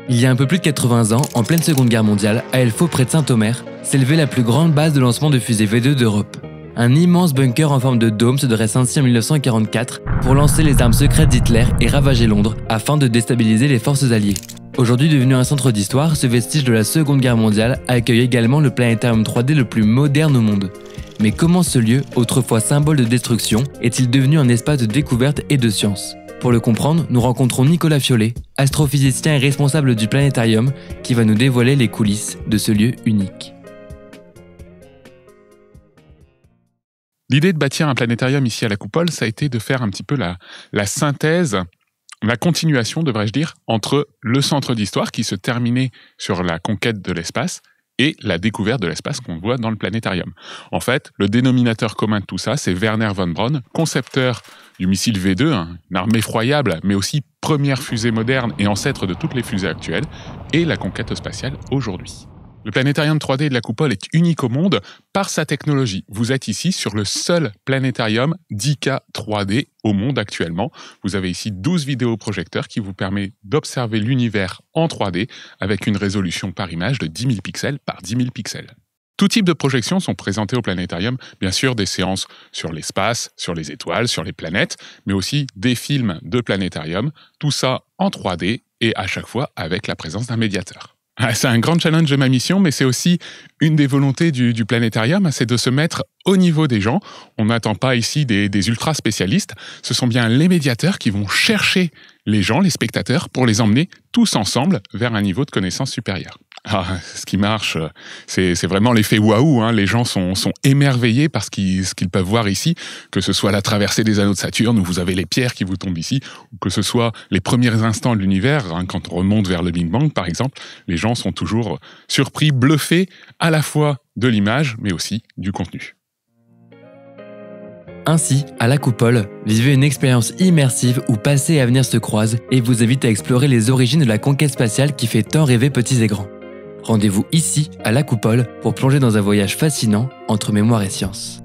Il y a un peu plus de 80 ans, en pleine Seconde Guerre mondiale, à Elfaux près de Saint-Omer, s'élevait la plus grande base de lancement de fusées V2 d'Europe. Un immense bunker en forme de dôme se dresse ainsi en 1944 pour lancer les armes secrètes d'Hitler et ravager Londres afin de déstabiliser les forces alliées. Aujourd'hui devenu un centre d'histoire, ce vestige de la Seconde Guerre mondiale accueille également le planétarium 3D le plus moderne au monde. Mais comment ce lieu, autrefois symbole de destruction, est-il devenu un espace de découverte et de science ? Pour le comprendre, nous rencontrons Nicolas Fiolet, astrophysicien et responsable du planétarium, qui va nous dévoiler les coulisses de ce lieu unique. L'idée de bâtir un planétarium ici à la Coupole, ça a été de faire un petit peu la synthèse, la continuation, devrais-je dire, entre le centre d'histoire qui se terminait sur la conquête de l'espace et la découverte de l'espace qu'on voit dans le planétarium. En fait, le dénominateur commun de tout ça, c'est Wernher von Braun, concepteur du missile V2, une arme effroyable, mais aussi première fusée moderne et ancêtre de toutes les fusées actuelles, et la conquête spatiale aujourd'hui. Le planétarium 3D de la Coupole est unique au monde par sa technologie. Vous êtes ici sur le seul planétarium 10K 3D au monde actuellement. Vous avez ici 12 vidéoprojecteurs qui vous permettent d'observer l'univers en 3D avec une résolution par image de 10 000 pixels par 10 000 pixels. Tout type de projections sont présentées au planétarium, bien sûr des séances sur l'espace, sur les étoiles, sur les planètes, mais aussi des films de planétarium, tout ça en 3D et à chaque fois avec la présence d'un médiateur. C'est un grand challenge de ma mission, mais c'est aussi une des volontés du planétarium, c'est de se mettre au niveau des gens. On n'attend pas ici des ultra spécialistes, ce sont bien les médiateurs qui vont chercher les gens, les spectateurs, pour les emmener tous ensemble vers un niveau de connaissance supérieur. Ce qui marche, c'est vraiment l'effet waouh, hein. Les gens sont émerveillés par ce qu'ils peuvent voir ici, que ce soit la traversée des anneaux de Saturne, où vous avez les pierres qui vous tombent ici, ou que ce soit les premiers instants de l'univers, hein, quand on remonte vers le Big Bang par exemple, les gens sont toujours surpris, bluffés à la fois de l'image, mais aussi du contenu. Ainsi, à la Coupole, vivez une expérience immersive où passé et avenir se croisent et vous invite à explorer les origines de la conquête spatiale qui fait tant rêver petits et grands. Rendez-vous ici, à la Coupole, pour plonger dans un voyage fascinant entre mémoire et science.